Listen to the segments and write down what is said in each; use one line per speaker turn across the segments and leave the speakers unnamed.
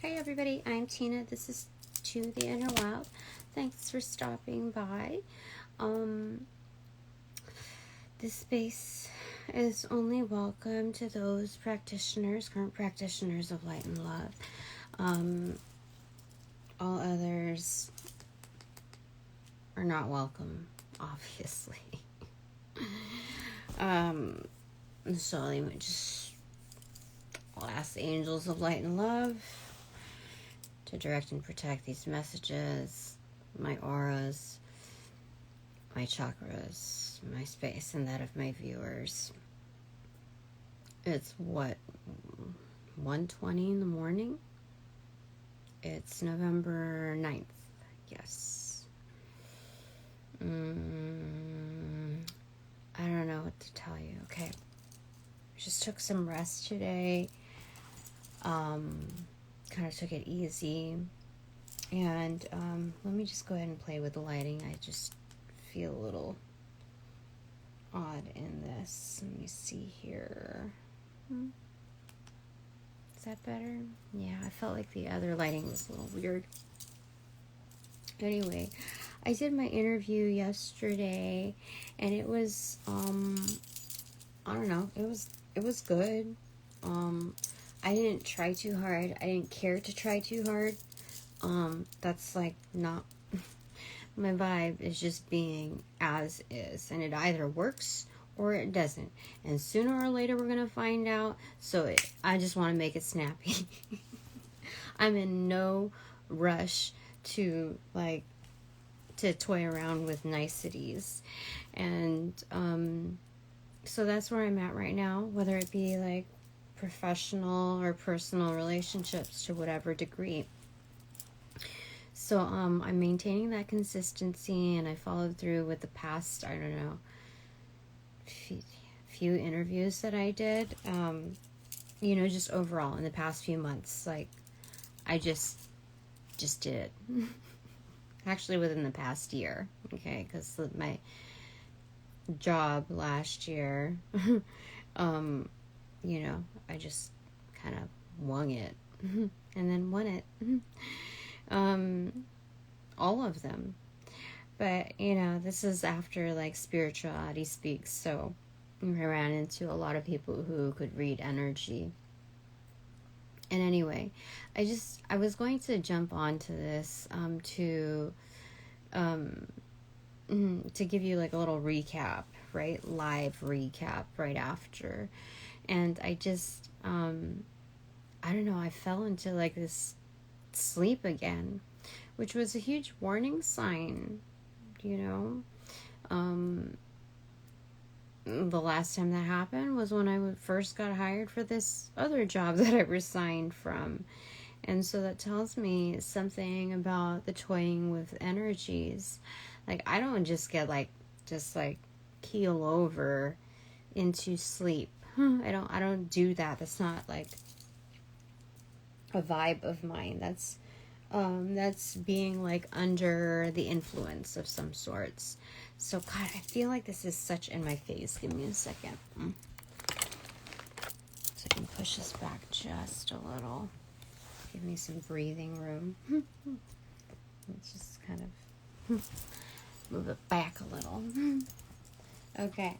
Hi everybody, I'm Tina. This is To the Inner Wild. Thanks for stopping by. This space is only welcome to those practitioners, current practitioners of light and love. All others are not welcome, obviously. So I would just ask the angels of light and love to direct and protect these messages, my auras, my chakras, my space, and that of my viewers. It's 1:20 in the morning. It's November 9th. Yes. I don't know what to tell you. Okay. Just took some rest today. Kind of took it easy. And let me just go ahead and play with the lighting. I just feel a little odd in this. Let me see here. Is that better? Yeah, I felt like the other lighting was a little weird. Anyway, I did my interview yesterday, and it was, I don't know, it was good. I didn't try too hard. I didn't care to try too hard. That's like not my vibe. Is just being as is, and it either works or it doesn't. And sooner or later we're gonna find out. So I just want to make it snappy. I'm in no rush to toy around with niceties, and so that's where I'm at right now. Whether it be like professional or personal relationships to whatever degree. So I'm maintaining that consistency, and I followed through with the past, I don't know, few interviews that I did. Just overall in the past few months, like I just did it. Actually, within the past year, okay, because my job last year, I just kind of wung it and then won it. All of them. But, this is after like spirituality speaks. So I ran into a lot of people who could read energy. And anyway, I was going to jump onto this to give you like a little recap, right? Live recap right after. And I just, I don't know, I fell into like this sleep again, which was a huge warning sign, The last time that happened was when I first got hired for this other job that I resigned from. And so that tells me something about the toying with energies. Like, I don't just get keel over into sleep. I don't do that. That's not like a vibe of mine. That's being like under the influence of some sorts. So God, I feel like this is such in my face. Give me a second. So I can push this back just a little. Give me some breathing room. Let's just kind of move it back a little. Okay.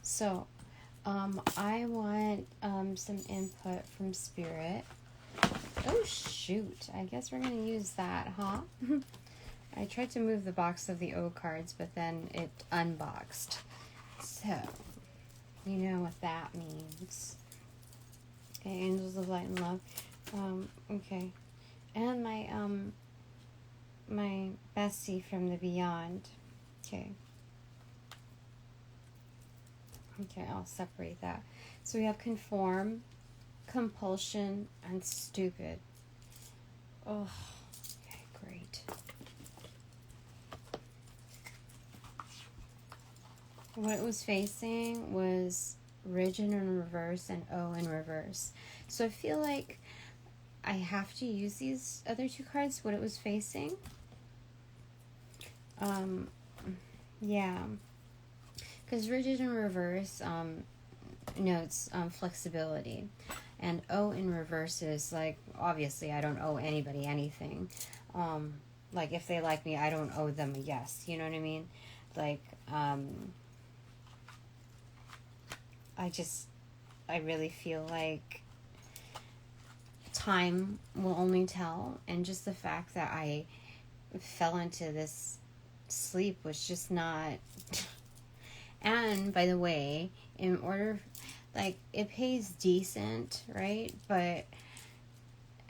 So I want some input from Spirit. Oh shoot, I guess we're going to use that, huh? I tried to move the box of the O cards, but then it unboxed. So, you know what that means. Okay, Angels of Light and Love. Okay. And my bestie from the beyond. Okay. Okay, I'll separate that. So we have conform, compulsion, and stupid. Oh, okay, great. What it was facing was rigid in reverse and O in reverse. So I feel like I have to use these other two cards, what it was facing. Yeah. Because rigid in reverse notes flexibility. And owe in reverse is like, obviously I don't owe anybody anything. Like if they like me, I don't owe them a yes. You know what I mean? Like, I really feel like time will only tell, and just the fact that I fell into this sleep was just not. And by the way, in order, like, it pays decent, right? But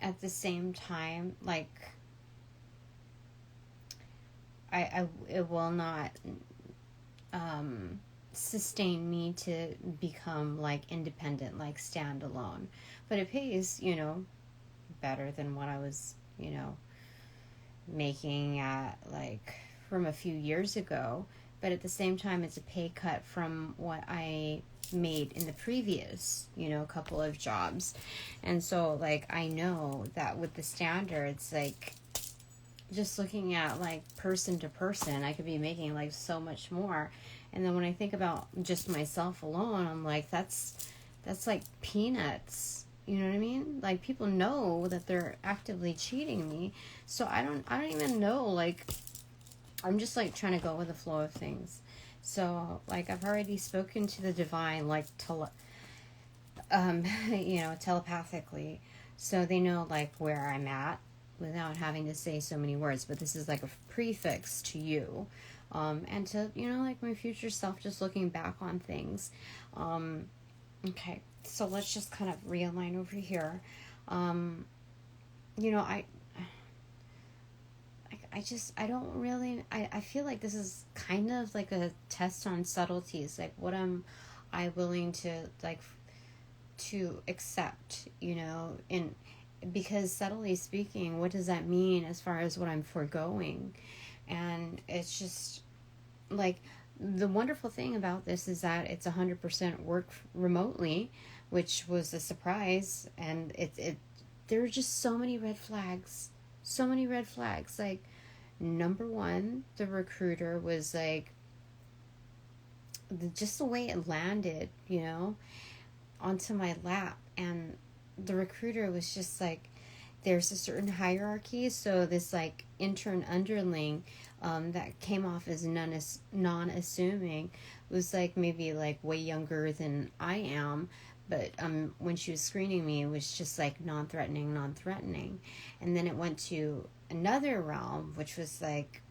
at the same time, like, it will not sustain me to become like independent, like standalone. But it pays, better than what I was, making at like from a few years ago. But at the same time, it's a pay cut from what I made in the previous, couple of jobs. And so like I know that with the standards, like just looking at like person to person, I could be making like so much more. And then when I think about just myself alone, I'm like, that's like peanuts. You know what I mean? Like, people know that they're actively cheating me. So I don't even know, like, I'm just like trying to go with the flow of things. So like I've already spoken to the divine, like telepathically. So they know like where I'm at without having to say so many words. But this is like a prefix to you. And to, like my future self, just looking back on things. Okay, so let's just kind of realign over here. I don't really, I feel like this is kind of like a test on subtleties. Like, what am I willing to, like, to accept, in, because subtly speaking, what does that mean as far as what I'm foregoing? And it's just like, the wonderful thing about this is that it's 100% work remotely, which was a surprise. And there are just so many red flags, like, number one, the recruiter was like, just the way it landed, onto my lap. And the recruiter was just like, there's a certain hierarchy. So this like intern underling that came off as non-assuming was like maybe like way younger than I am. But when she was screening me, it was just like non-threatening. And then it went to another realm, which was like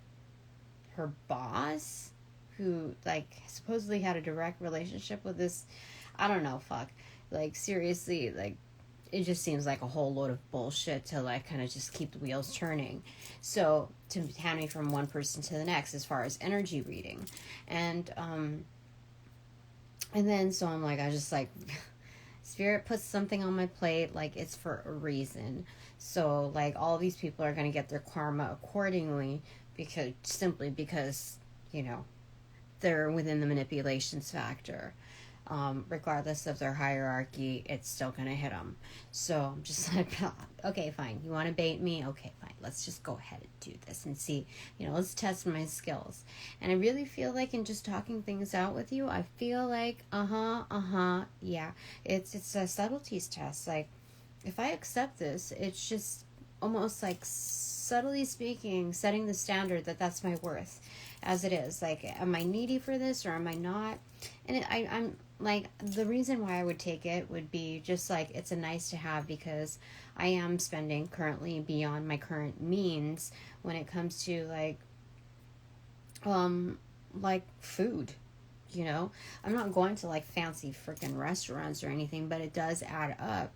her boss, who like supposedly had a direct relationship with this. I don't know, fuck. Like, seriously, like, it just seems like a whole load of bullshit to like kind of just keep the wheels turning. So to hand me from one person to the next as far as energy reading. And then so I'm like, I just like, Spirit puts something on my plate, like it's for a reason. So like all these people are going to get their karma accordingly, because they're within the manipulations factor. Regardless of their hierarchy, it's still going to hit them. So I'm just like, okay, fine. You want to bait me? Okay, fine. Let's just go ahead and do this and see, let's test my skills. And I really feel like in just talking things out with you, I feel like, yeah, it's a subtleties test. Like, if I accept this, it's just almost like, subtly speaking, setting the standard that's my worth as it is. Like, am I needy for this or am I not? And I'm like, the reason why I would take it would be just like, it's a nice to have, because I am spending currently beyond my current means when it comes to like food. I'm not going to like fancy freaking restaurants or anything, but it does add up.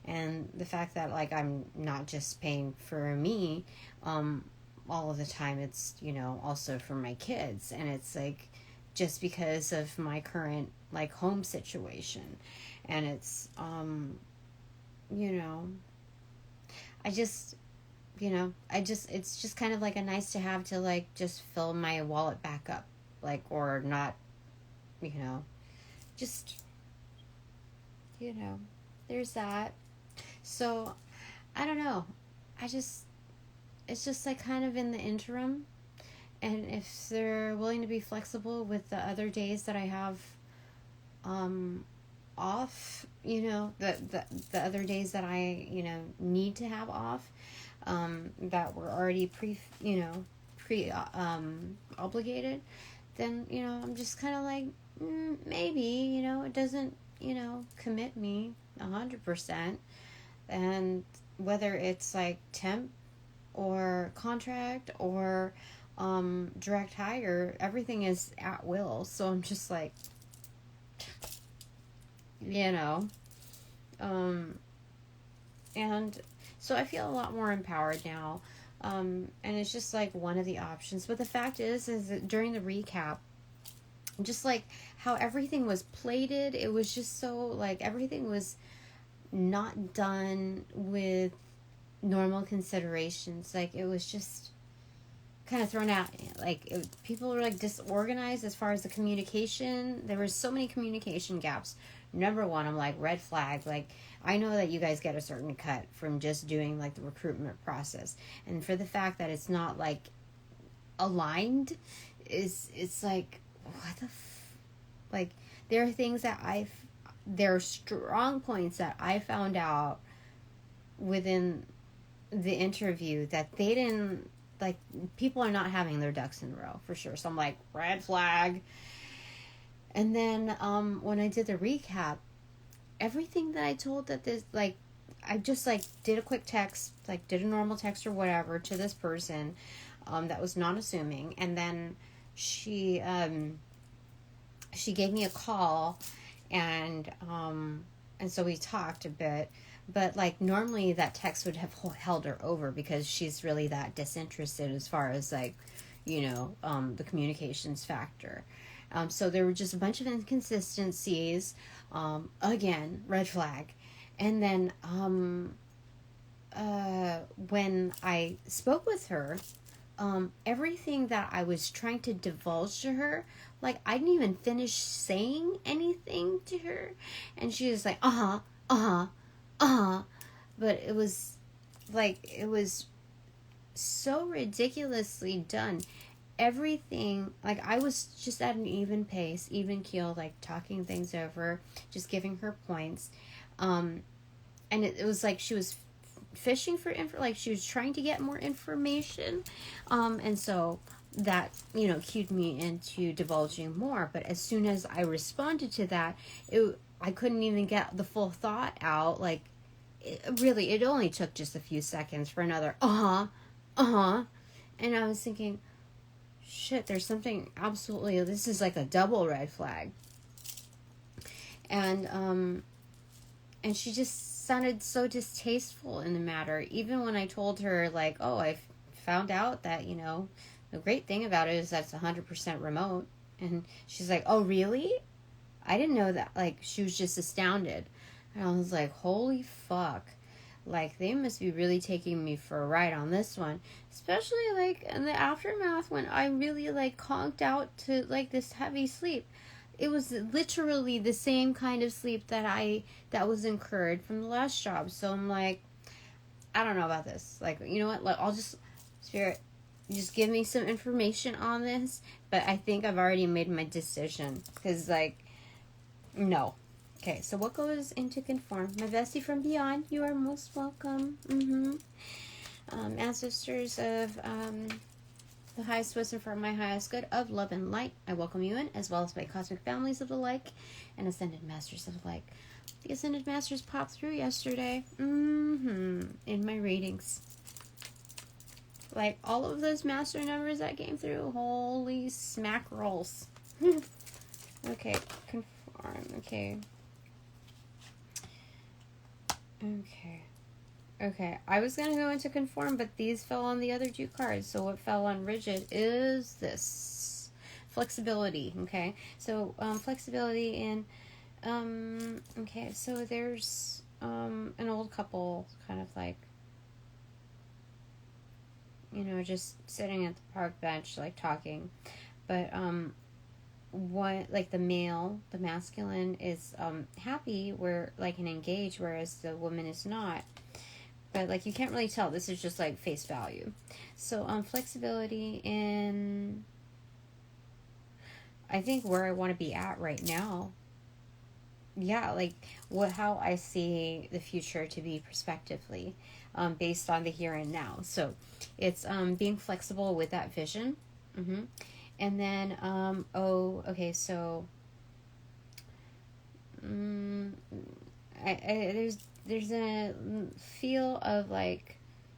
And the fact that like I'm not just paying for me all of the time, it's also for my kids. And it's like, just because of my current like home situation. And it's it's just kind of like a nice to have to like just fill my wallet back up, like, or not, just there's that. So I don't know, it's just like kind of in the interim. And if they're willing to be flexible with the other days that I have off, the other days that I, need to have off, that were already obligated, then, I'm just kind of like, maybe, it doesn't, commit me 100%. And whether it's like temp or contract or direct hire, everything is at will. So I'm just like, and so I feel a lot more empowered now. And it's just like one of the options. But the fact is that during the recap, just like how everything was plated, it was just so like everything was not done with normal considerations. Like it was just kind of thrown out. Like people were like disorganized as far as the communication. There were so many communication gaps. Number one, I'm like, red flag. Like, I know that you guys get a certain cut from just doing like the recruitment process, and for the fact that it's not like aligned, it's like, what the like, there are things that there are strong points that I found out within the interview that they didn't, like, people are not having their ducks in a row for sure. So I'm like, red flag. And then when I did the recap, everything that I told that this, like, I just like did a quick text, like did a normal text or whatever to this person that was not assuming, and then she gave me a call, and so we talked a bit. But like normally that text would have held her over because she's really that disinterested as far as like, the communications factor. So there were just a bunch of inconsistencies. Again, red flag. And then when I spoke with her, everything that I was trying to divulge to her, like I didn't even finish saying anything to her, and she was like, but it was so ridiculously done. Everything, like I was just at an even pace, even keel, like talking things over, just giving her points, and it was like she was fishing for like she was trying to get more information, and so that cued me into divulging more. But as soon as I responded to that, I couldn't even get the full thought out. Like it only took just a few seconds for another and I was thinking, shit, there's something absolutely, this is like a double red flag. And she just sounded so distasteful in the matter. Even when I told her, like, oh, I found out that, the great thing about it is that's 100% remote. And she's like, oh, really? I didn't know that. Like, she was just astounded. And I was like, holy fuck. Like, they must be really taking me for a ride on this one. Especially, like, in the aftermath when I really, like, conked out to, like, this heavy sleep. It was literally the same kind of sleep that was incurred from the last job. So I'm like, I don't know about this. Like, you know what? Like, I'll just, Spirit, just give me some information on this. But I think I've already made my decision. Because, like, no. Okay, so what goes into conform? My bestie from beyond, you are most welcome. Ancestors of the highest wisdom for my highest good of love and light, I welcome you in, as well as my cosmic families of the like and ascended masters of the like. The ascended masters popped through yesterday in my readings. Like, all of those master numbers that came through, holy smack rolls. Okay, conform. Okay, I was going to go into conform, but these fell on the other two cards. So what fell on rigid is this. Flexibility, okay? So, flexibility in, okay, so there's, an old couple kind of like, just sitting at the park bench, like talking. But, the masculine is, happy, and engaged, whereas the woman is not. But, like, you can't really tell. This is just, like, face value. So, flexibility in, I think, where I want to be at right now. yeah, like how I see the future to be prospectively, based on the here and now. So it's being flexible with that vision. Mm-hmm. And then okay, so um, there's a feel of like,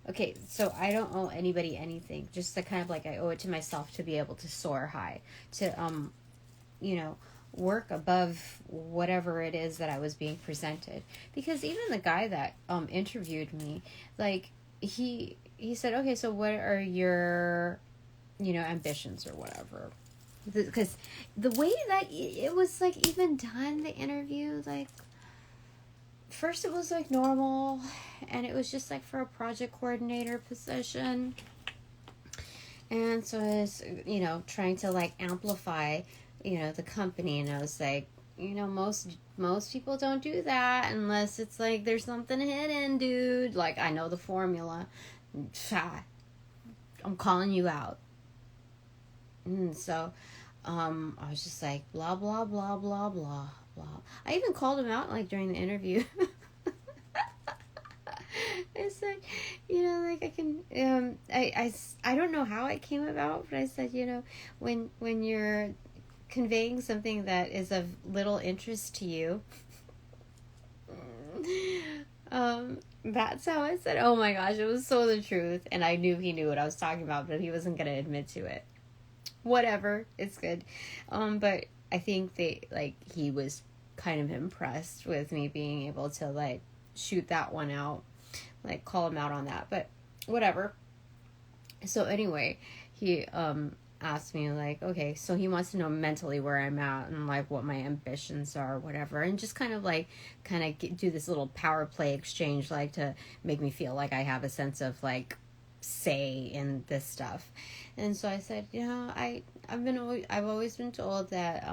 okay, so I don't owe anybody anything, just the kind of like I owe it to myself to be able to soar high, to you know, work above whatever it is that I was being presented. Because even the guy that interviewed me, like he said, okay, so what are your, you know, ambitions or whatever. Because the way that it was like even done, the interview, like first it was like normal, and it was just like for a project coordinator position. And so I was, you know, trying to like amplify, you know, the company, and I was like, you know, most people don't do that unless it's like there's something hidden, dude. Like, I know the formula. I'm calling you out. And so I was just like, blah blah blah blah blah blah. I even called him out like during the interview. It's like, you know, like I can I don't know how it came about, but I said, you know, when you're conveying something that is of little interest to you, that's how I said, oh my gosh, it was so the truth. And I knew he knew what I was talking about, but he wasn't going to admit to it. Whatever, it's good. But I think he was kind of impressed with me being able to like shoot that one out, like call him out on that, but whatever. So anyway, he asked me like, okay, so he wants to know mentally where I'm at and like what my ambitions are, whatever, and just kind of do this little power play exchange, like to make me feel like I have a sense of like say in this stuff. And so I said, you know, I've always been told that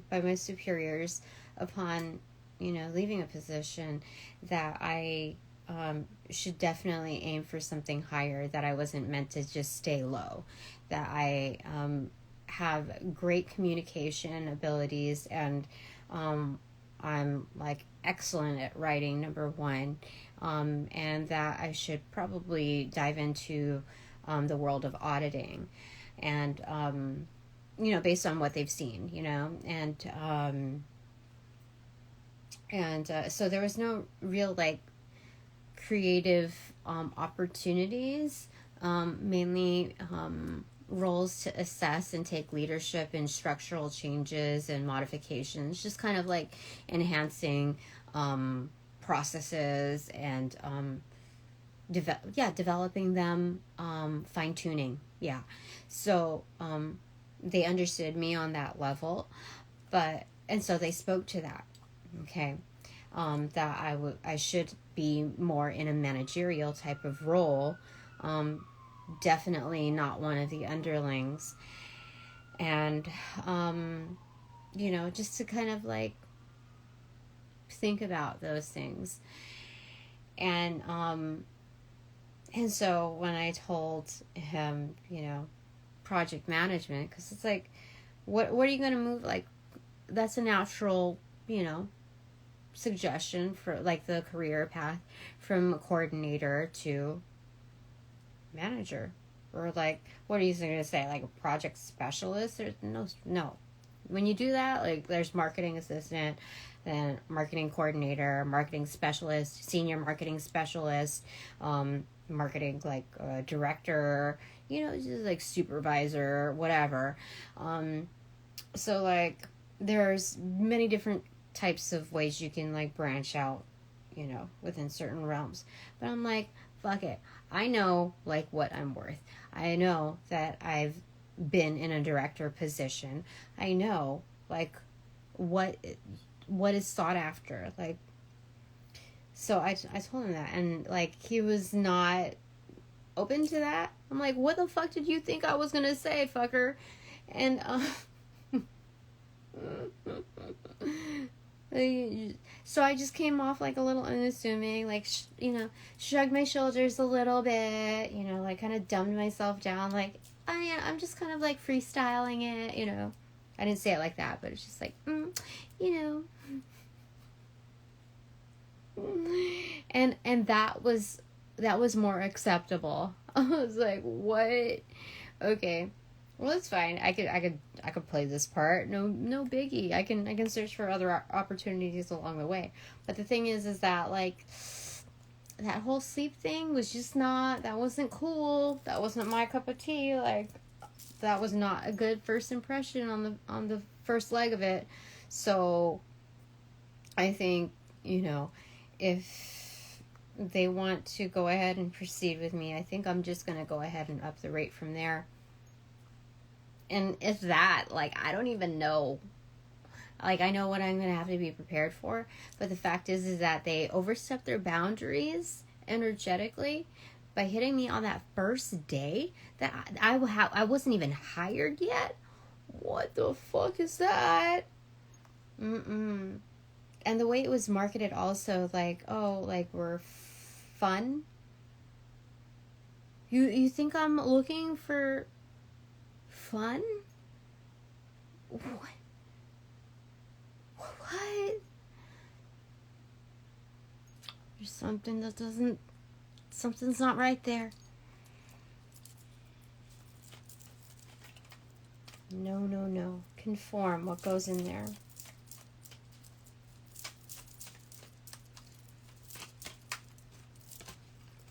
by my superiors upon, you know, leaving a position, that I should definitely aim for something higher, that I wasn't meant to just stay low, that I have great communication abilities, and I'm like excellent at writing, number one, and that I should probably dive into the world of auditing, and you know, based on what they've seen, you know, and so there was no real like creative opportunities, mainly roles to assess and take leadership in structural changes and modifications, just kind of like enhancing processes and developing them, fine-tuning. Yeah. So they understood me on that level, and so they spoke to that. Okay. That I should be more in a managerial type of role, definitely not one of the underlings, and you know, just to kind of like think about those things, and so when I told him, you know, project management, because it's like, what are you going to move, like that's a natural, you know, suggestion for like the career path from coordinator to manager, or like, what are you going to say, like a project specialist? There's no. When you do that, like there's marketing assistant, then marketing coordinator, marketing specialist, senior marketing specialist, marketing like director, you know, just like supervisor, whatever. So like there's many different types of ways you can like branch out, you know, within certain realms. But I'm like, fuck it. I know like what I'm worth. I know that I've been in a director position. I know like what is sought after. Like, so I told him that, and like he was not open to that. I'm like, what the fuck did you think I was gonna say, fucker? And so I just came off like a little unassuming, like, you know, shrugged my shoulders a little bit, you know, like kind of dumbed myself down, like, oh yeah, I'm just kind of like freestyling it, you know. I didn't say it like that, but it's just like, you know. And that was more acceptable. I was like, what? Okay. Well, it's fine. I could play this part. No biggie. I can search for other opportunities along the way. But the thing is that like that whole sleep thing was just not. That wasn't cool. That wasn't my cup of tea. Like that was not a good first impression on the first leg of it. So I think, if they want to go ahead and proceed with me, I think I'm just going to go ahead and up the rate from there. And if that, like, I don't even know. Like, I know what I'm going to have to be prepared for. But the fact is that they overstepped their boundaries energetically by hitting me on that first day that I wasn't even hired yet. What the fuck is that? And the way it was marketed also, like, oh, like, we're fun. You think I'm looking for fun? What? There's something that doesn't... Something's not right there. No. Conform. What goes in there?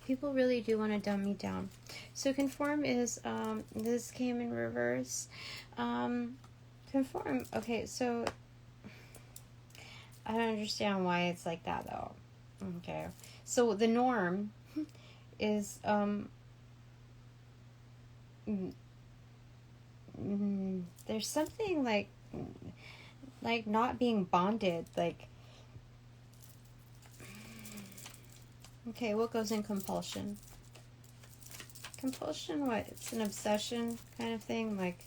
People really do want to dumb me down. So conform is, this came in reverse. Conform, okay, so I don't understand why it's like that though. Okay, so the norm is, there's something like not being bonded, like, okay, what goes in compulsion? Compulsion, what? It's an obsession kind of thing, like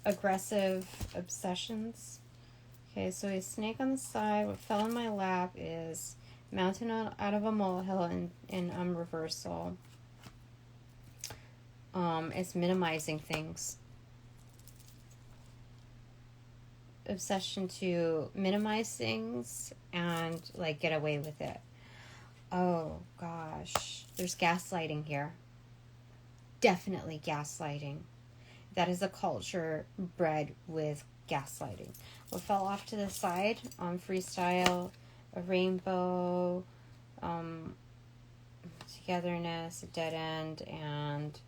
aggressive obsessions. Okay, so a snake on the side. What fell in my lap is mountain out of a molehill in reversal. It's minimizing things. Obsession to minimize things and like get away with it. Oh gosh, there's gaslighting here. Definitely gaslighting. That is a culture bred with gaslighting. What fell off to the side? Freestyle, a rainbow, togetherness, a dead end, and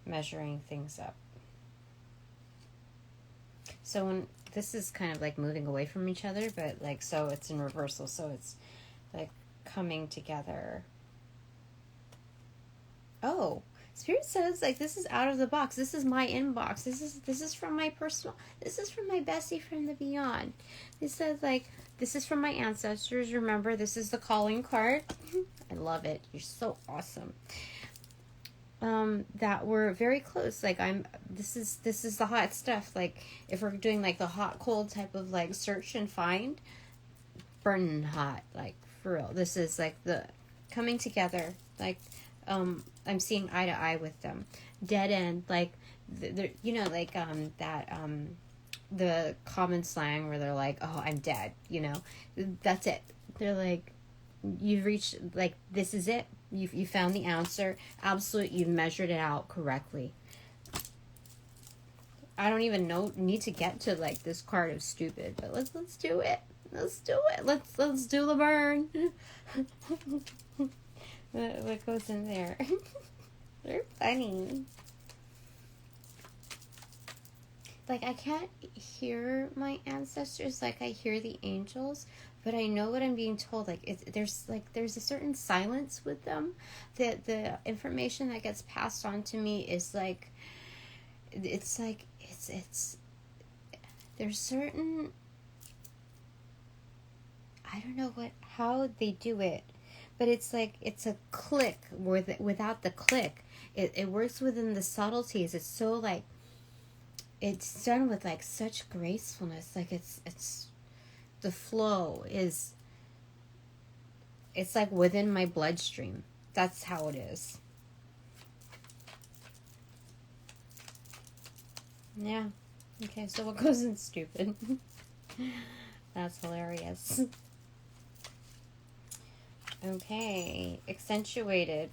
measuring things up. So when this is kind of like moving away from each other, but like, so it's in reversal. So it's like coming together. Oh, Spirit says like this is out of the box. This is my inbox. This is from my personal. This is from my bestie from the beyond. It says like this is from my ancestors. Remember, this is the calling card. I love it. You're so awesome. That we're very close. Like this is the hot stuff. Like if we're doing like the hot cold type of like search and find, burning hot. Like for real. This is like the coming together. Like I'm seeing eye to eye with them. Dead end, like like the common slang where they're like, oh, I'm dead, that's it. They're like, you've reached, like, this is it. You found the answer. Absolutely, you've measured it out correctly. I don't even need to get to like this card of stupid, but let's do it. Let's do it. Let's do the burn. What goes in there? They're funny. Like, I can't hear my ancestors like I hear the angels, but I know what I'm being told. Like, there's a certain silence with them. The information that gets passed on to me is like, it's there's certain, I don't know how they do it, but it's like, it's a click without the click. It works within the subtleties. It's so like, it's done with like such gracefulness. Like it's the flow is, it's like within my bloodstream. That's how it is. Yeah. Okay, so what goes in stupid? That's hilarious. Okay, accentuated.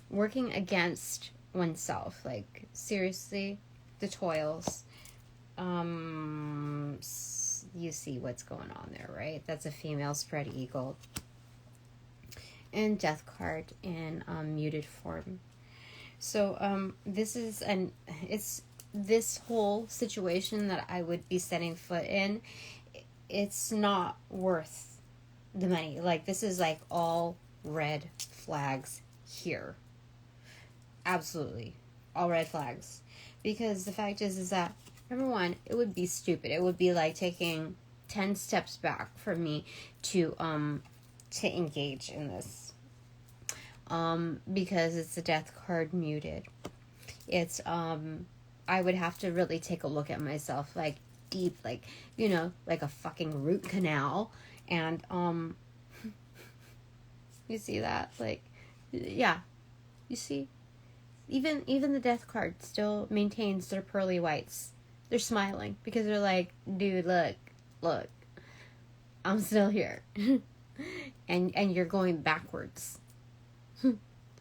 Working against oneself, like seriously, the toils. You see what's going on there, right? That's a female spread eagle. And death card in muted form. So this is it's this whole situation that I would be setting foot in. It's not worth the money. Like, this is like all red flags here. Absolutely, all red flags. Because the fact is that, number one, it would be stupid. It would be like taking 10 steps back for me to engage in this. Because it's the death card muted. It's I would have to really take a look at myself, like deep, like, you know, like a fucking root canal. And you see that? Like, yeah. You see? Even the death card still maintains their pearly whites. They're smiling because they're like, dude, look, I'm still here. and you're going backwards.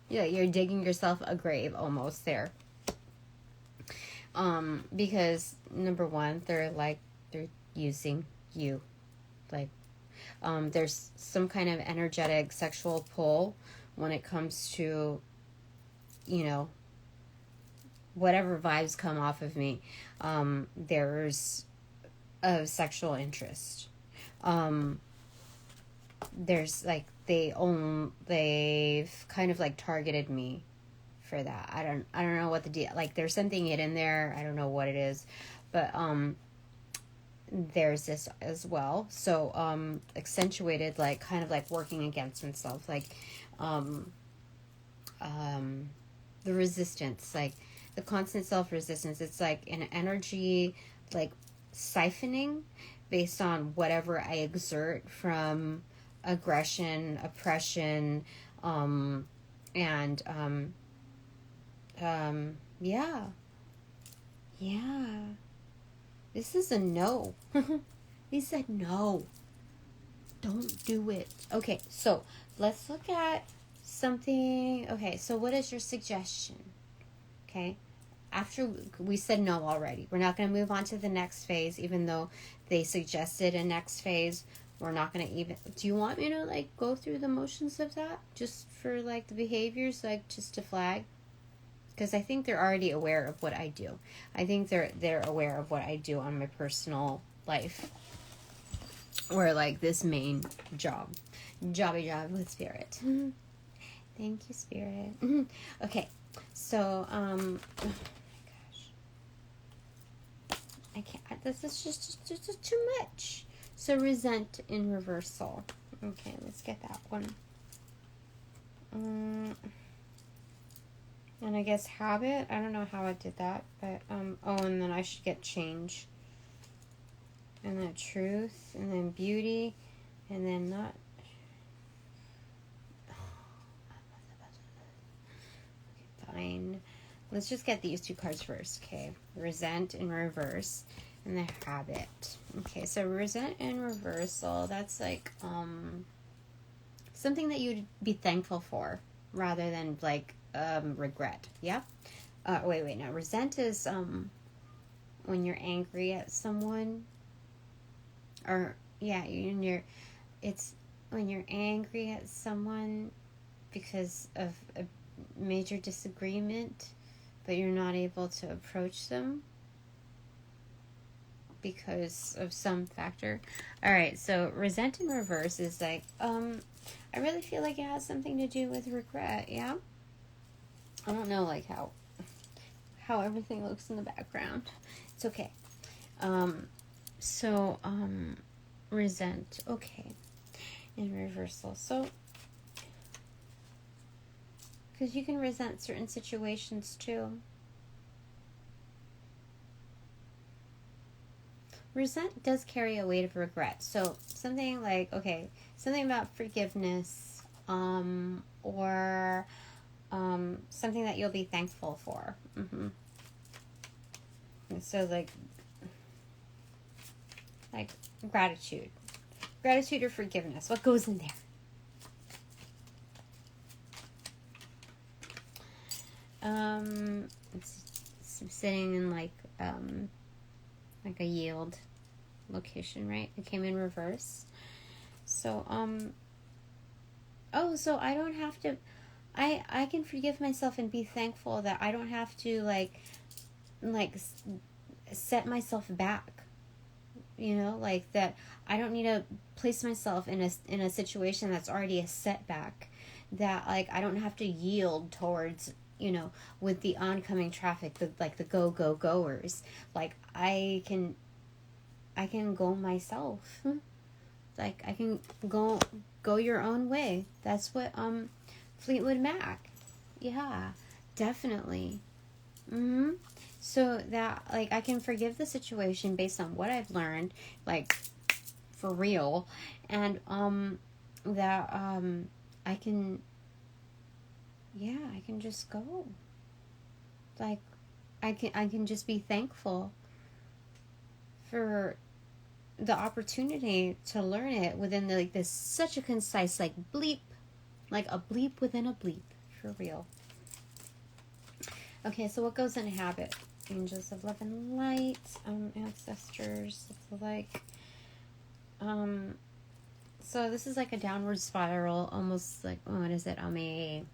Yeah, you're digging yourself a grave almost there. Because number one, they're using you. Like, there's some kind of energetic sexual pull when it comes to, you know, whatever vibes come off of me. There's a sexual interest. There's like, they've kind of like targeted me for that. I don't know what the deal, like, there's something hidden there. I don't know what it is, but there's this as well. So accentuated, like, kind of like working against oneself, like the resistance, like the constant self-resistance. It's like an energy, like siphoning based on whatever I exert from aggression, oppression, and yeah. This is a no. He said no. Don't do it. Okay, so let's look at something. Okay, so what is your suggestion? Okay, after we said no already, we're not going to move on to the next phase, even though they suggested a next phase. We're not going to even... Do you want me to, like, go through the motions of that? Just for, like, the behaviors, like, just to flag? Because I think they're already aware of what I do. I think they're aware of what I do on my personal life. Or, like, this main job. Jobby job with Spirit. Thank you, Spirit. Okay, so, oh my gosh. I can't... This is just too much. So, resent in reversal. Okay, let's get that one. And I guess habit. I don't know how I did that, but oh, and then I should get change. And then truth, and then beauty, and then not. Fine. Let's just get these two cards first. Okay, resent in reverse. And the habit. Okay, so resent and reversal, that's like something that you'd be thankful for rather than like regret. Yeah? Wait, no. Resent is when you're angry at someone, or yeah, it's when you're angry at someone because of a major disagreement, but you're not able to approach them because of some factor. Alright, so resent in reverse is like, I really feel like it has something to do with regret, yeah? I don't know, like, how everything looks in the background. It's okay. Resent, okay. In reversal. So, because you can resent certain situations too. Resent does carry a weight of regret. So something like, okay, something about forgiveness, or something that you'll be thankful for. And so like gratitude or forgiveness. What goes in there? It's sitting in like a yield location, right? It came in reverse. So, so I don't have to, I can forgive myself and be thankful that I don't have to like set myself back, like that I don't need to place myself in a situation that's already a setback, that like I don't have to yield towards, with the oncoming traffic, the goers. Like I can go myself. Like I can go your own way. That's what Fleetwood Mac. Yeah, definitely. So that like I can forgive the situation based on what I've learned, like for real, and that I can just go. Like I can just be thankful for the opportunity to learn it within this such a concise bleep, like a bleep within a bleep, for real. Okay, so what goes in habit? Angels of love and light, ancestors, so this is like a downward spiral, almost like, what is it? A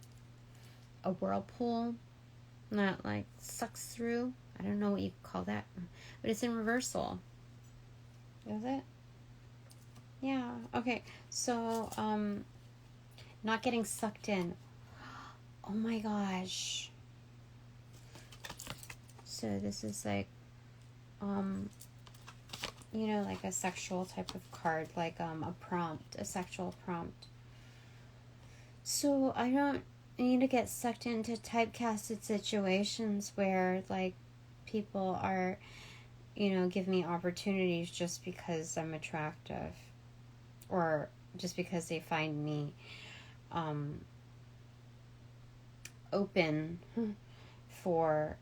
whirlpool, not like sucks through. I don't know what you call that, but it's in reversal. Is it? Yeah. Okay. So, not getting sucked in. Oh my gosh. So this is like, like a sexual type of card, like a sexual prompt. So I don't need to get sucked into typecasted situations where like people are, give me opportunities just because I'm attractive, or just because they find me open for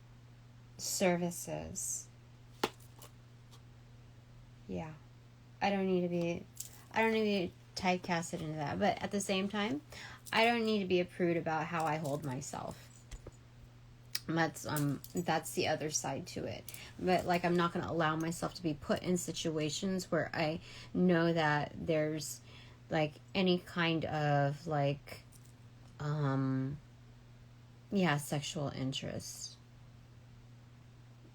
services. Yeah. I don't need to be typecasted into that. But at the same time, I don't need to be a prude about how I hold myself. That's the other side to it. But like, I'm not going to allow myself to be put in situations where I know that there's like any kind of like sexual interest.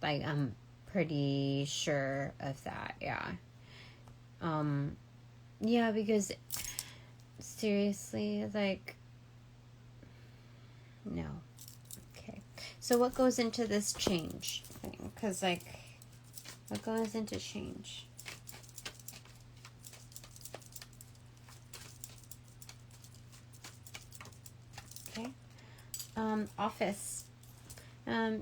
Like, I'm pretty sure of that. Yeah, because seriously, like, no. Okay. So what goes into this change thing? Because, like, what goes into change? Okay. Office.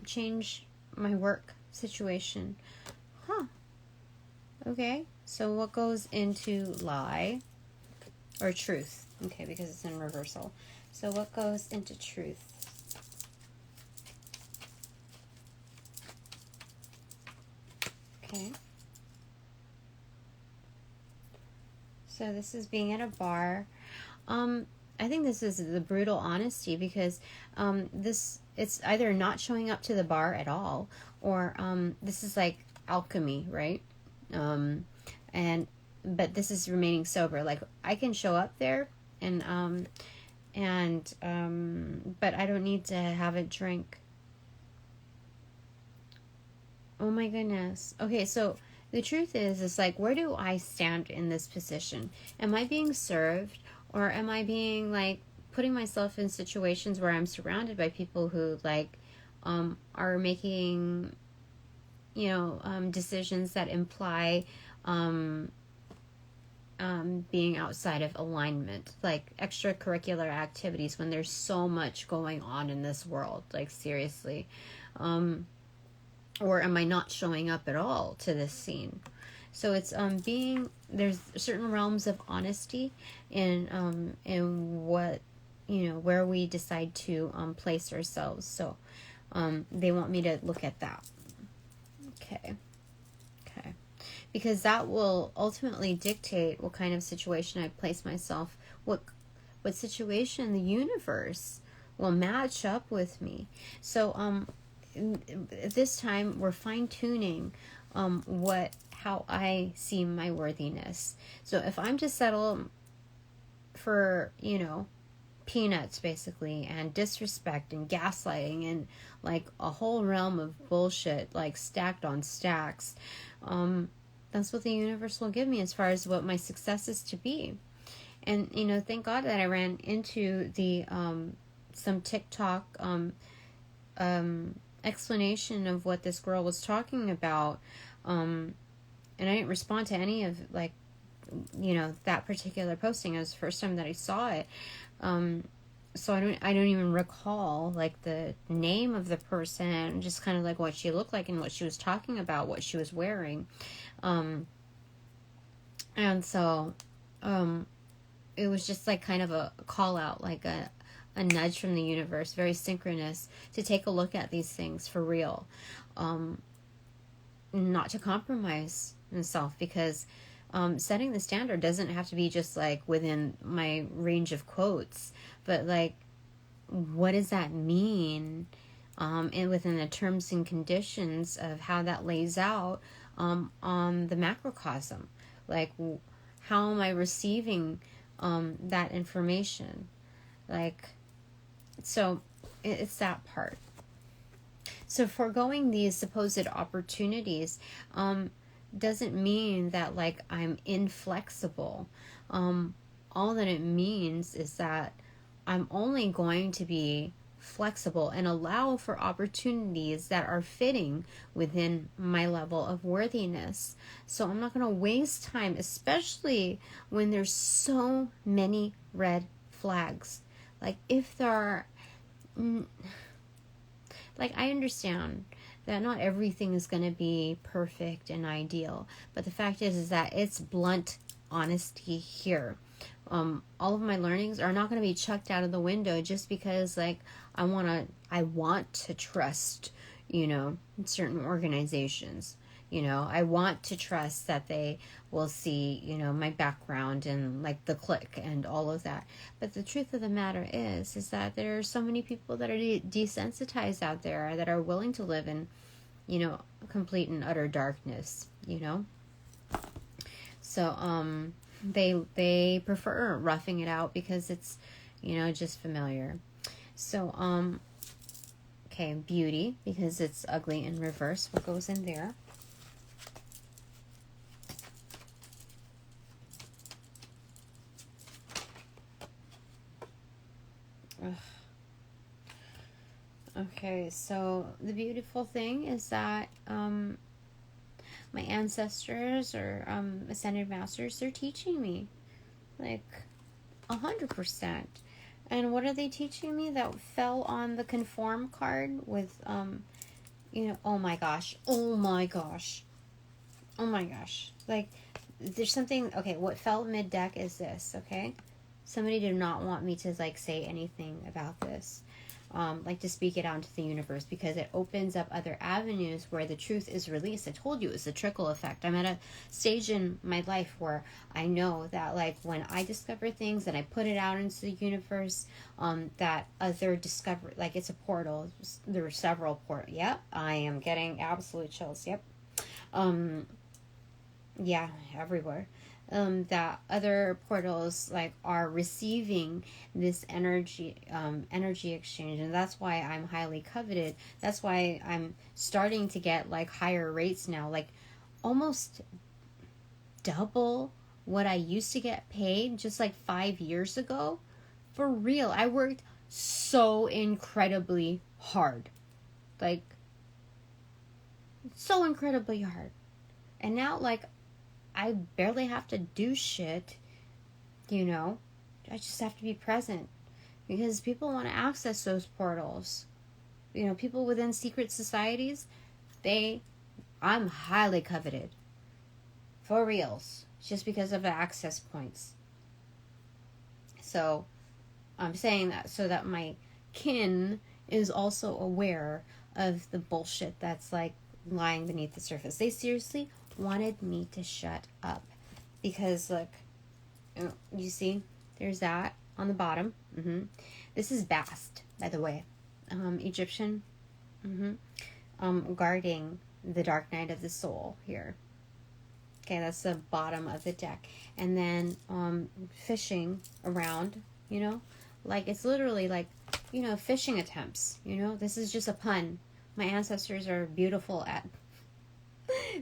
Change my work situation. Okay. So what goes into lie or truth? Okay, because it's in reversal. So what goes into truth? Okay. So this is being at a bar. I think this is the brutal honesty, because it's either not showing up to the bar at all, or this is like alchemy, right? But this is remaining sober. Like, I can show up there but I don't need to have a drink. Oh my goodness. Okay, so the truth is like, where do I stand in this position? Am I being served, or am I being like putting myself in situations where I'm surrounded by people who like are making decisions that imply being outside of alignment, like extracurricular activities, when there's so much going on in this world, like seriously, or am I not showing up at all to this scene? So it's there's certain realms of honesty in what, where we decide to place ourselves. So they want me to look at that. Okay. Because that will ultimately dictate what kind of situation I place myself, what situation the universe will match up with me. So this time we're fine-tuning how I see my worthiness. So if I'm to settle for, peanuts basically, and disrespect and gaslighting and like a whole realm of bullshit, like stacked on stacks, that's what the universe will give me as far as what my success is to be. And thank God that I ran into the some TikTok explanation of what this girl was talking about, and I didn't respond to any of that particular posting. It was the first time that I saw it. So I don't even recall like the name of the person, just kind of like what she looked like and what she was talking about, what she was wearing. And so it was just like kind of a call out, like a nudge from the universe, very synchronous, to take a look at these things for real. Not to compromise myself, because setting the standard doesn't have to be just like within my range of quotes, but like, what does that mean? And within the terms and conditions of how that lays out on the macrocosm, like how am I receiving that information? Like, so it's that part. So foregoing these supposed opportunities doesn't mean that like I'm inflexible. All that it means is that I'm only going to be flexible and allow for opportunities that are fitting within my level of worthiness. So I'm not going to waste time, especially when there's so many red flags. Like if there are, like I understand that not everything is going to be perfect and ideal, but the fact is that it's blunt honesty here. All of my learnings are not going to be chucked out of the window just because like I want to trust, certain organizations. I want to trust that they will see, my background and like the click and all of that. But the truth of the matter is that there are so many people that are desensitized out there that are willing to live in, complete and utter darkness, So, they prefer roughing it out because it's, just familiar. So, okay, beauty, because it's ugly in reverse. What goes in there? Ugh. Okay, so the beautiful thing is that my ancestors or ascended masters, they're teaching me like 100%. And what are they teaching me? That fell on the conform card with oh my gosh, like there's something. Okay, what fell mid deck is this. Okay, somebody did not want me to like say anything about this, like to speak it out into the universe, because it opens up other avenues where the truth is released. I told you it's the trickle effect. I'm at a stage in my life where I know that like when I discover things and I put it out into the universe, that other discover, like it's a portal. There are several portals. Yep, I am getting absolute chills. Yep. Yeah, everywhere. That other portals like are receiving this energy exchange, and that's why I'm highly coveted. That's why I'm starting to get like higher rates now, like almost double what I used to get paid just like 5 years ago. For real, I worked so incredibly hard, like so incredibly hard, and now like I barely have to do shit, I just have to be present, because people want to access those portals. People within secret societies, I'm highly coveted. For reals. Just because of the access points. So, I'm saying that so that my kin is also aware of the bullshit that's like lying beneath the surface. They seriously wanted me to shut up, because look, you see there's that on the bottom. This is Bast, by the way. Egyptian. Guarding the dark night of the soul here. Okay, that's the bottom of the deck. And then fishing around, you know, like it's literally like, you know, fishing attempts, you know. This is just a pun. My ancestors are beautiful at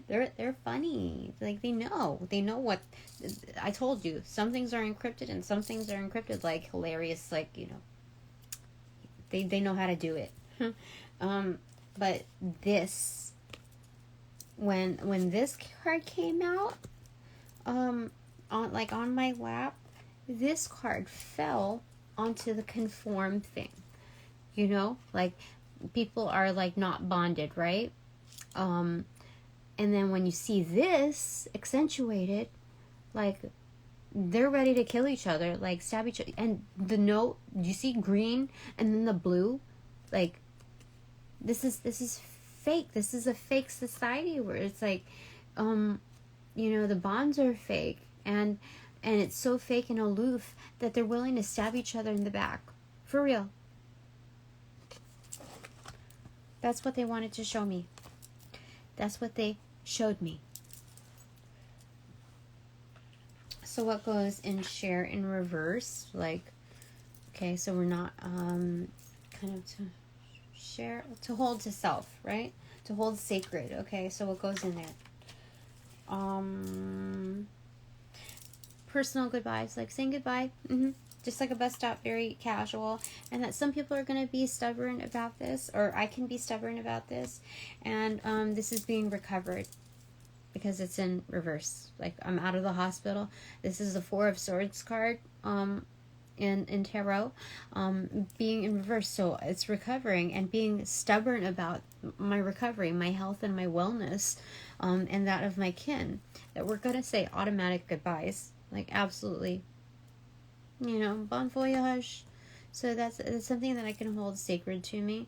they're funny. Like they know what I told you. Some things are encrypted and some things are encrypted like hilarious, like, you know. They know how to do it. But this, when this card came out, on my lap, this card fell onto the conform thing. You know, like people are like not bonded, right? And then when you see this accentuated, like they're ready to kill each other, like stab each other. And the note, you see green and then the blue, like this is fake. This is a fake society where it's like, you know, the bonds are fake, and it's so fake and aloof that they're willing to stab each other in the back. For real. That's what they wanted to show me. That's what they showed me. So what goes in share in reverse? Like, okay, so we're not kind of to share, to hold to self, right? To hold sacred. Okay, so what goes in there? Personal goodbyes, like saying goodbye. Just like a bus stop, very casual. And that some people are going to be stubborn about this, or I can be stubborn about this. And this is being recovered because it's in reverse. Like I'm out of the hospital. This is the Four of Swords card in tarot, being in reverse. So it's recovering and being stubborn about my recovery, my health and my wellness, and that of my kin. That we're going to say automatic goodbyes. Like absolutely. You know, bon voyage. So that's something that I can hold sacred to me.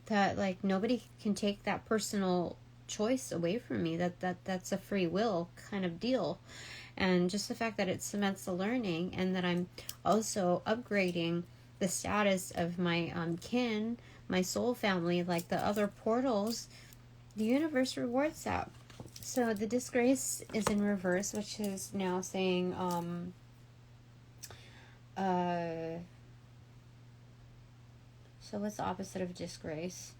That like nobody can take that personal choice away from me. That's a free will kind of deal. And just the fact that it cements the learning, and that I'm also upgrading the status of my kin, my soul family, like the other portals, the universe rewards that. So the disgrace is in reverse, which is now saying so what's the opposite of disgrace?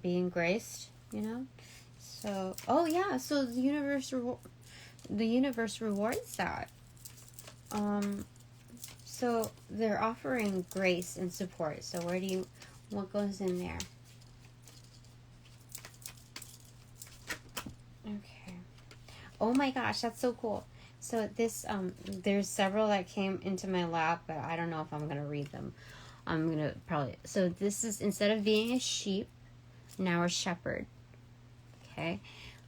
Being graced, you know? So, oh yeah, so the universe rewards that. So they're offering grace and support. So what goes in there? Okay. Oh my gosh, that's so cool. So this, there's several that came into my lap, but I don't know if I'm going to read them. I'm going to probably, so this is, instead of being a sheep, now a shepherd. Okay.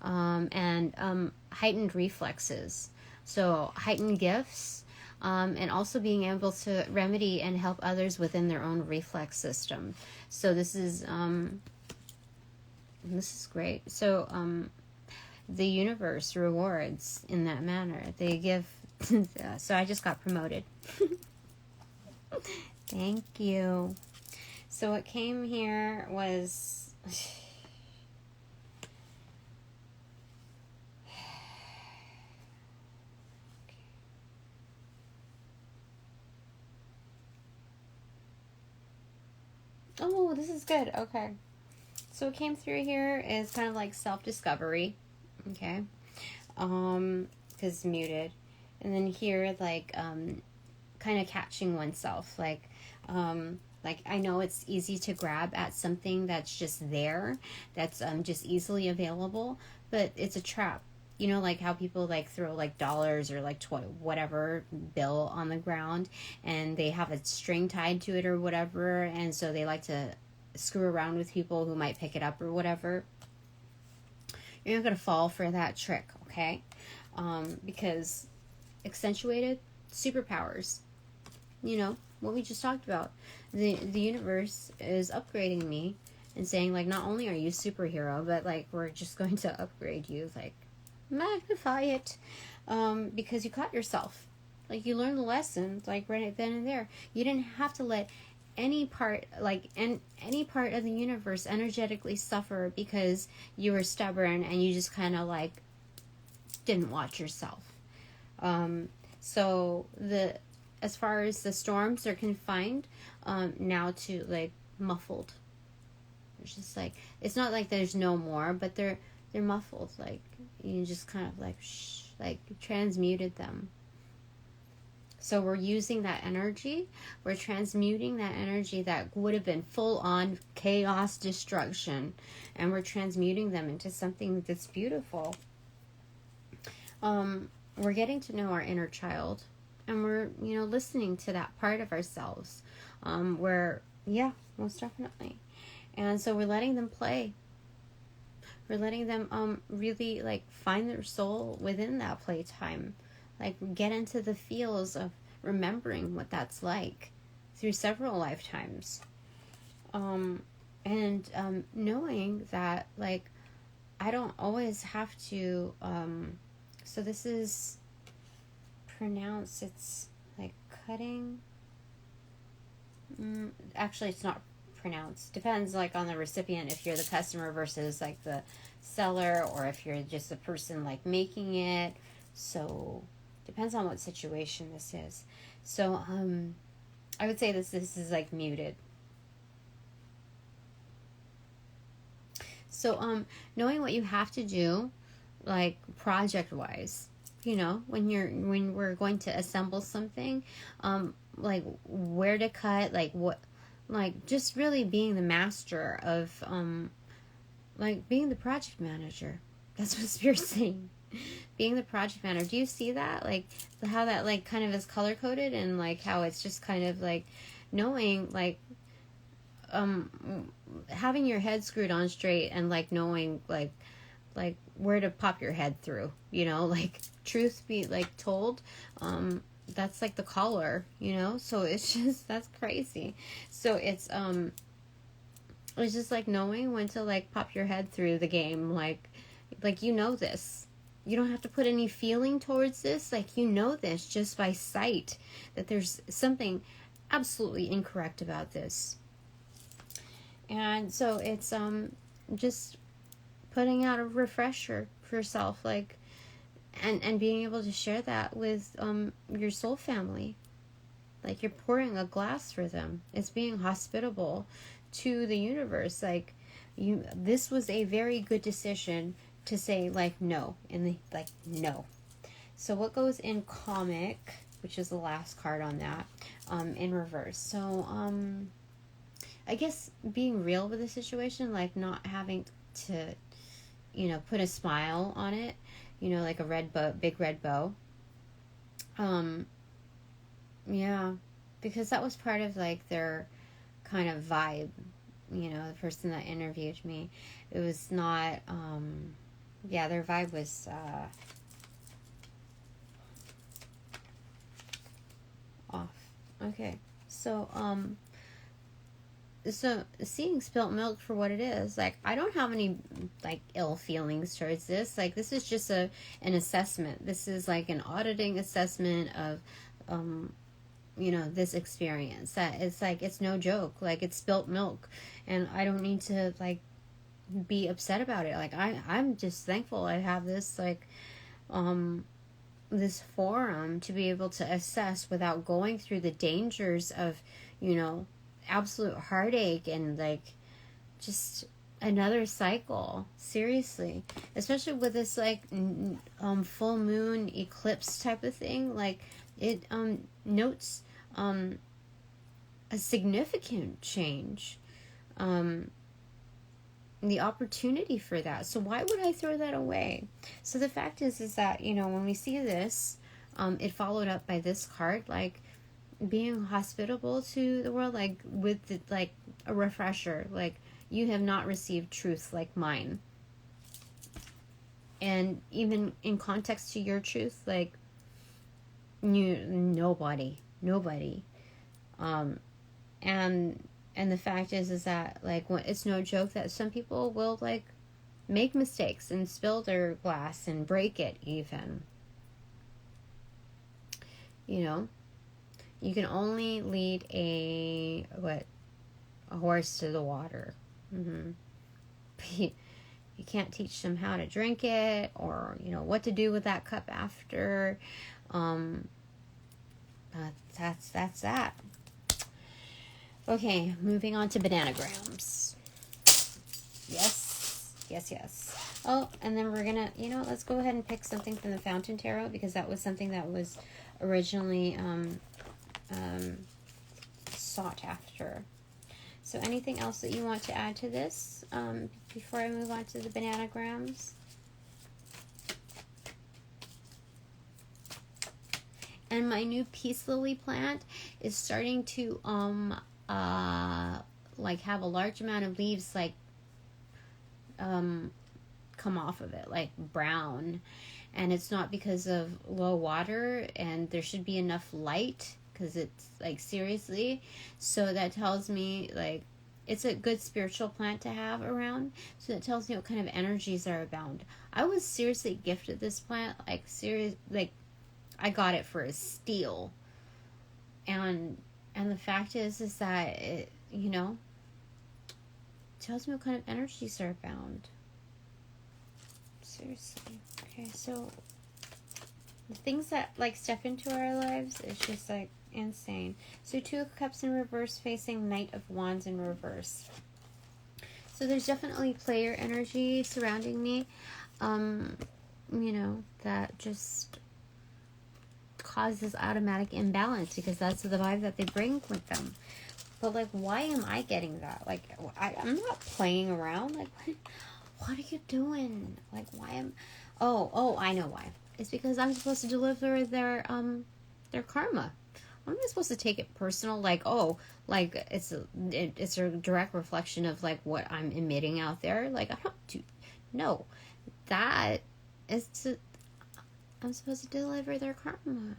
And heightened reflexes. So heightened gifts, and also being able to remedy and help others within their own reflex system. So this is great. So, the universe rewards in that manner. They give, so I just got promoted. Thank you. So what came here was, oh, this is good. Okay. So what came through here is kind of like self-discovery. Okay. Because muted. And then here, like, kind of catching oneself. Like I know it's easy to grab at something that's just there, that's just easily available, but it's a trap. You know, like how people like throw like dollars or like whatever bill on the ground, and they have a string tied to it or whatever, and so they like to screw around with people who might pick it up or whatever. You're not going to fall for that trick, okay? Because accentuated superpowers, you know, what we just talked about. The universe is upgrading me and saying, like, not only are you a superhero, but, like, we're just going to upgrade you, like, magnify it, because you caught yourself. Like, you learned the lesson, like, right then and there. You didn't have to let any part, any part of the universe energetically suffer because you were stubborn and you just kind of, like, didn't watch yourself. So as far as the storms are confined, now to, like, muffled. It's just like, it's not like there's no more, but they're muffled. Like, you just kind of, like, transmuted them. So we're using that energy, we're transmuting that energy that would have been full-on chaos, destruction, and we're transmuting them into something that's beautiful. We're getting to know our inner child, and we're, listening to that part of ourselves, yeah, most definitely. And so we're letting them play. We're letting them really, like, find their soul within that playtime. Like, get into the feels of remembering what that's like through several lifetimes. And knowing that, like, I don't always have to, so this is pronounced, it's like cutting. Actually, it's not pronounced. Depends, like, on the recipient, if you're the customer versus, like, the seller, or if you're just the person, like, making it. So depends on what situation this is. So I would say this is, like, muted. So knowing what you have to do, like, project wise, when we're going to assemble something, like, where to cut, like, what, like, just really being the master of, like, being the project manager. That's what Spirit's saying. Being the project manager. Do you see that? Like, how that, like, kind of is color coded, and, like, how it's just kind of, like, knowing, like, having your head screwed on straight, and, like, knowing, like where to pop your head through, like, truth be, like, told, that's, like, the collar, so it's just, that's crazy. So it's just, like, knowing when to, like, pop your head through the game, like, this. You don't have to put any feeling towards this, like, this just by sight, that there's something absolutely incorrect about this. And so it's just putting out a refresher for yourself, like, and being able to share that with your soul family. Like, you're pouring a glass for them. It's being hospitable to the universe. Like, this was a very good decision to say, like, no, and no. So what goes in comic, which is the last card on that, in reverse. So I guess being real with the situation, like, not having to, put a smile on it, like a red bow, big red bow. Yeah, because that was part of, like, their kind of vibe, the person that interviewed me. It was not, their vibe was, off. Okay, so seeing spilt milk for what it is, like, I don't have any, like, ill feelings towards this. Like, this is just an assessment. This is, like, an auditing assessment of, this experience. That it's, like, it's no joke. Like, it's spilt milk, and I don't need to, like, be upset about it. Like, I'm just thankful I have this, like, this forum to be able to assess without going through the dangers of, absolute heartache and, like, just another cycle. Seriously, especially with this, like, full moon eclipse type of thing. Like, it notes a significant change, the opportunity for that. So why would I throw that away? So the fact is that, when we see this, it followed up by this card, like, being hospitable to the world, like, with the, like, a refresher, like, you have not received truth like mine. And even in context to your truth, like, nobody. And the fact is that, like, it's no joke that some people will, like, make mistakes and spill their glass and break it even. You know, you can only lead a horse to the water. You can't teach them how to drink it, or what to do with that cup after. That's that. Okay, moving on to bananagrams. Yes. Oh, and then we're gonna, let's go ahead and pick something from the Fountain Tarot, because that was something that was originally sought after. So anything else that you want to add to this before I move on to the bananagrams? And my new peace lily plant is starting to like have a large amount of leaves like come off of it, like brown, and it's not because of low water, and there should be enough light, because it's like, seriously. So that tells me like it's a good spiritual plant to have around. So that tells me what kind of energies are abound. I was seriously gifted this plant, like I got it for a steal, and the fact is that it tells me what kind of energies are abound. Seriously. Okay, so the things that like step into our lives is just like insane. So 2 of Cups in reverse facing Knight of Wands in reverse. So there's definitely player energy surrounding me, that just causes automatic imbalance, because that's the vibe that they bring with them. But like, why am I getting that? Like, I'm not playing around. Like, what are you doing? Like, why am... Oh, I know why. It's because I'm supposed to deliver their karma. I'm not supposed to take it personal. Like, like it's a direct reflection of like what I'm emitting out there. Like, I don't do... No. That is I'm supposed to deliver their karma.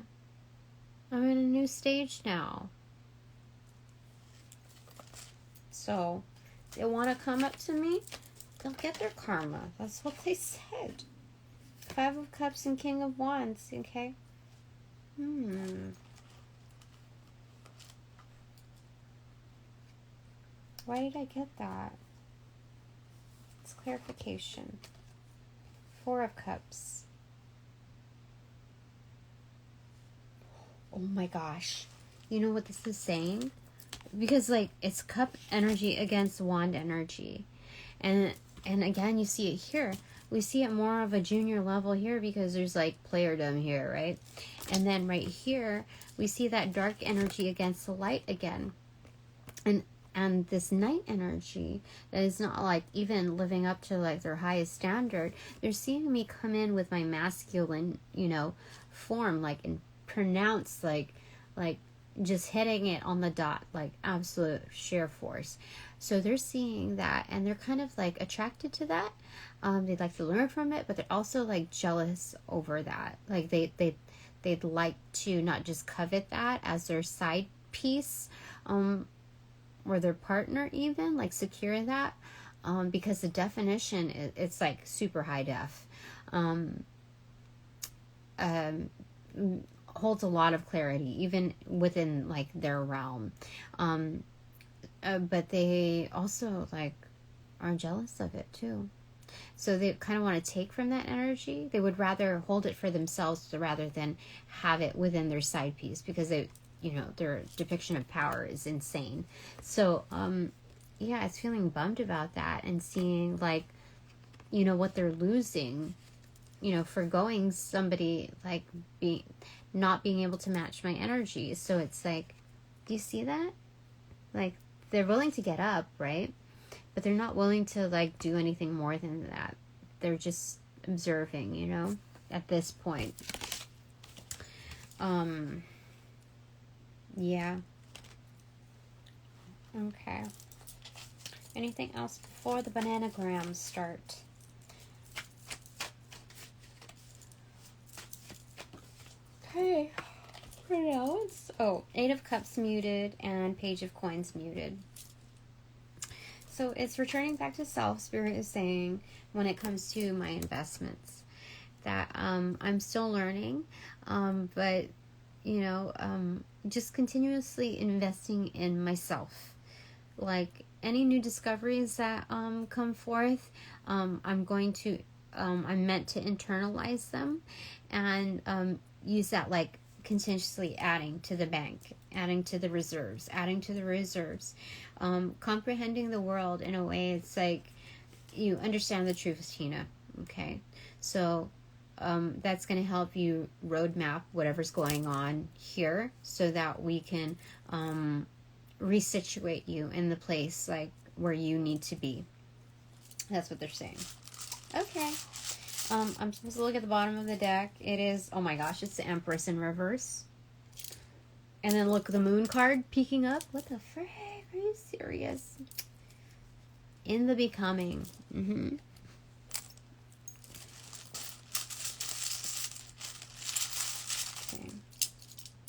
I'm in a new stage now. So, they want to come up to me, they'll get their karma. That's what they said. 5 of Cups and King of Wands, okay? Why did I get that? It's clarification. 4 of Cups. Oh my gosh. You know what this is saying? Because like it's cup energy against wand energy. And again, you see it here. We see it more of a junior level here because there's like playerdom here, right? And then right here, we see that dark energy against the light again. And this night energy that is not like even living up to like their highest standard. They're seeing me come in with my masculine, form, like and pronounce like just hitting it on the dot, like absolute sheer force. So they're seeing that, and they're kind of like attracted to that. They'd like to learn from it, but they're also like jealous over that. Like they'd like to not just covet that as their side piece, or their partner, even like secure that, because the definition it's like super high def. Holds a lot of clarity, even within like their realm. But they also like are jealous of it too. So they kind of want to take from that energy. They would rather hold it for themselves rather than have it within their side piece, because they, their depiction of power is insane. So, yeah, it's feeling bummed about that and seeing like, what they're losing, forgoing somebody like not being able to match my energy. So it's like, do you see that? Like, they're willing to get up, right? But they're not willing to like do anything more than that. They're just observing, at this point. Yeah. Okay. Anything else before the bananagrams start? Okay. For now, it's 8 of Cups muted and Page of Coins muted. So it's returning back to self. Spirit is saying, when it comes to my investments, that I'm still learning, but you know, just continuously investing in myself. Like any new discoveries that come forth, I'm going to, I'm meant to internalize them and use that, like continuously adding to the bank, adding to the reserves, comprehending the world in a way it's like you understand the truth, Tina. Okay, so that's going to help you roadmap whatever's going on here so that we can resituate you in the place like where you need to be. That's what they're saying. Okay. I'm supposed to look at the bottom of the deck. It is, oh my gosh, it's the Empress in reverse. And then look, the Moon card peeking up. What the frick? Are you serious? In the becoming. Mm-hmm. Okay.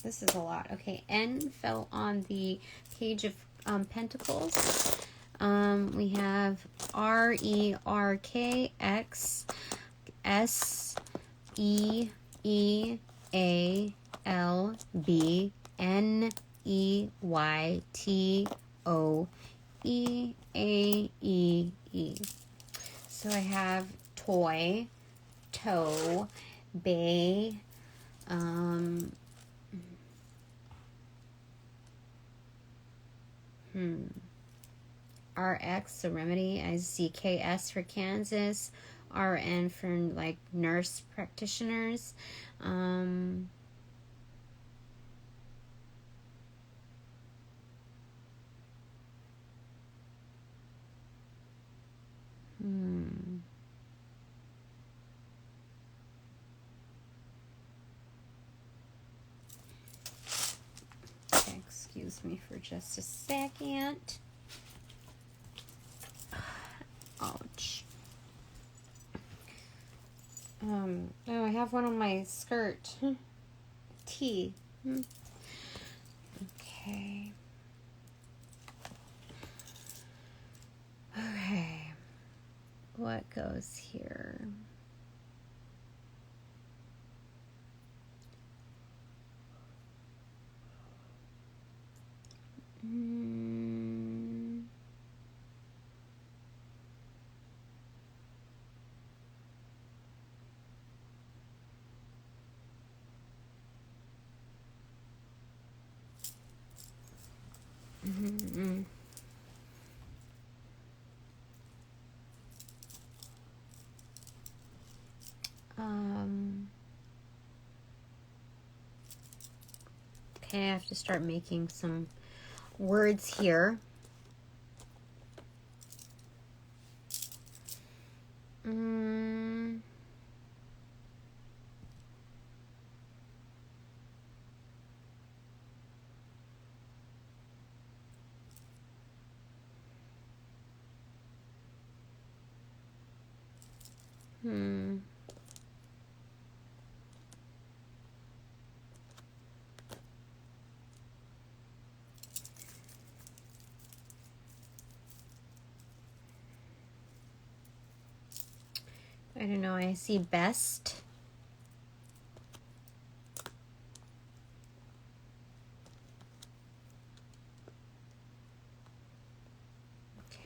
This is a lot. Okay, N fell on the Page of Pentacles. We have RERKX SEEALBNEYTOEAEE. So I have toy, toe, bay, RX, so remedy. I see KS for Kansas, RN for like nurse practitioners. Okay, excuse me for just a second. Ouch. Oh, I have one on my skirt. T. Okay. Okay. What goes here? Okay, I have to start making some words here. I don't know, I see best.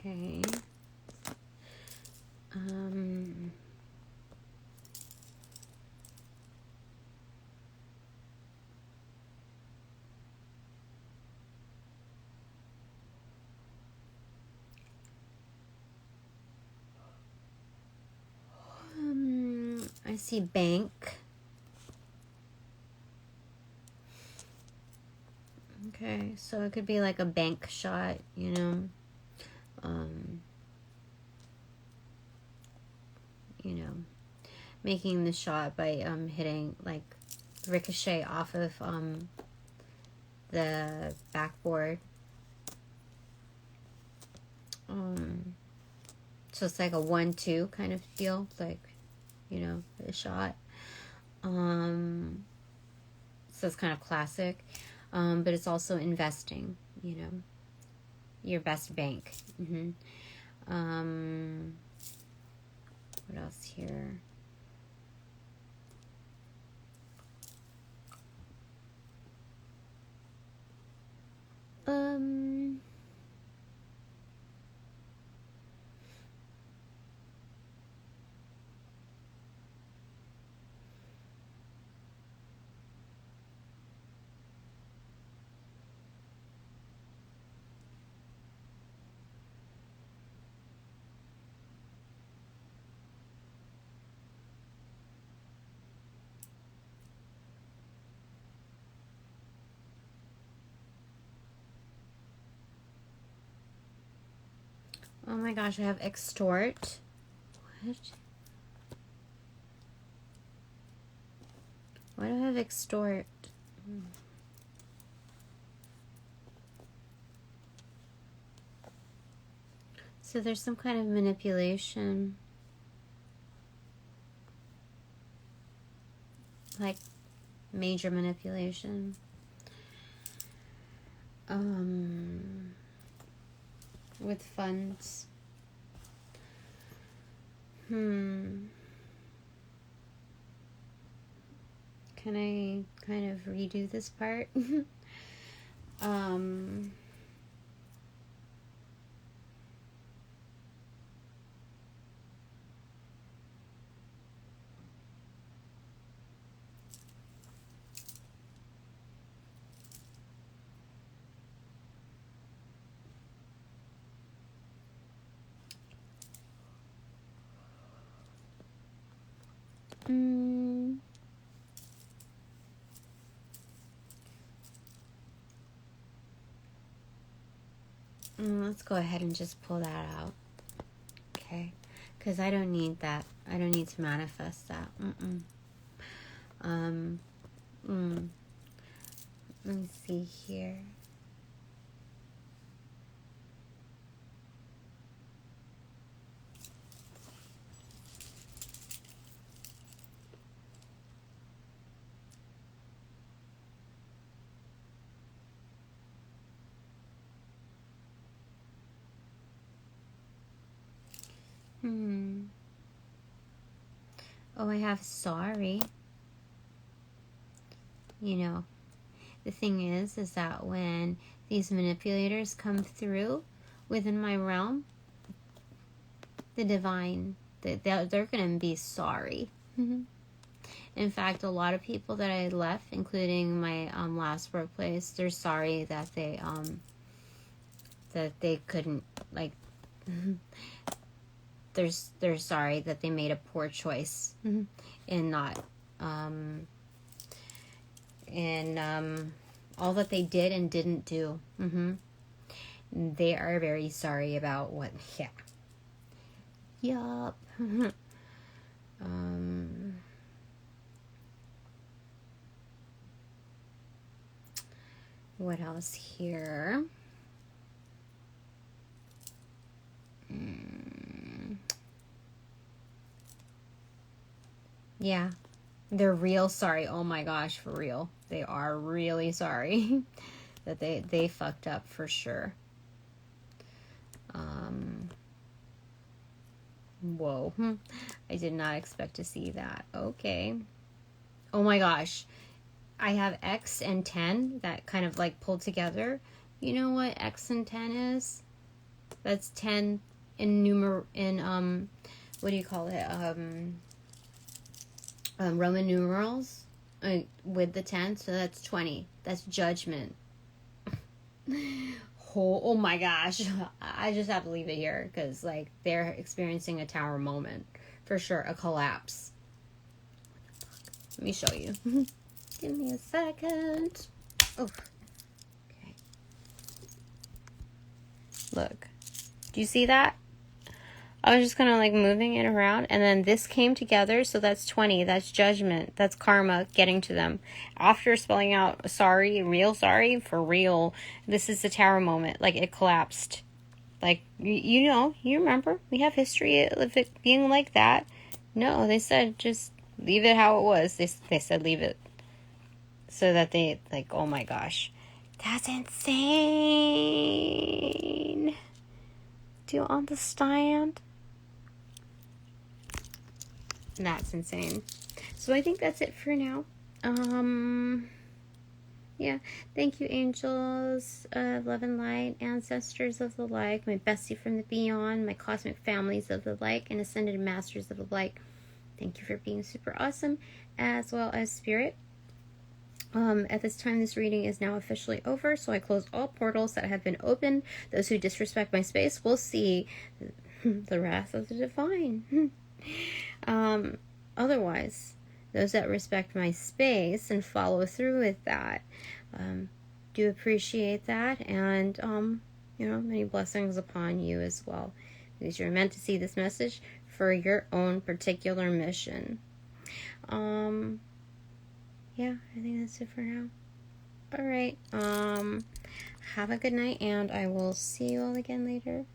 Okay. I see bank. Okay, so it could be like a bank shot, you know. Making the shot by hitting, like, ricochet off of the backboard. So it's like a 1-2 kind of feel, like, you know, a shot. So it's kind of classic, but it's also investing, you know, your best bank. What else here? Oh my gosh, I have extort. What? Why do I have extort? So there's some kind of manipulation. Like major manipulation. With funds. Can I kind of redo this part? Let's go ahead and just pull that out. Okay. Because I don't need that. I don't need to manifest that. Let me see here. Oh, I have sorry. You know, the thing is that when these manipulators come through within my realm, the divine, they're going to be sorry. In fact, a lot of people that I left, including my last workplace, they're sorry that they couldn't, like, they're sorry that they made a poor choice in not all that they did and didn't do. They are very sorry about what. Yeah. Yup. What else here? Yeah, they're real sorry. Oh my gosh, for real. They are really sorry that they fucked up for sure. Whoa. I did not expect to see that. Okay. Oh my gosh. I have X and 10 that kind of like pulled together. You know what X and 10 is? That's 10 in what do you call it? Roman numerals with the 10, so that's 20. That's judgment. Oh my gosh. I just have to leave it here because like they're experiencing a tower moment for sure, a collapse. Let me show you. Give me a second. Oh, okay. Look, do you see that? I was just kind of like moving it around, and then this came together, so that's 20. That's judgment. That's karma getting to them. After spelling out sorry, real sorry, for real, this is the tower moment. Like, it collapsed. Like, you know, you remember, we have history of it being like that. No, they said just leave it how it was. They said leave it. So that they, like, oh my gosh. That's insane. Do you understand? That's insane. So I think that's it for now. Yeah. Thank you, angels of love and light, ancestors of the like, my bestie from the beyond, my cosmic families of the like, and ascended masters of the like. Thank you for being super awesome, as well as spirit. At this time, this reading is now officially over, so I close all portals that have been opened. Those who disrespect my space will see the wrath of the divine. Otherwise, those that respect my space and follow through with that, do appreciate that, and you know, many blessings upon you as well. because you're meant to see this message for your own particular mission. Yeah, I think that's it for now. All right. Have a good night, and I will see you all again later.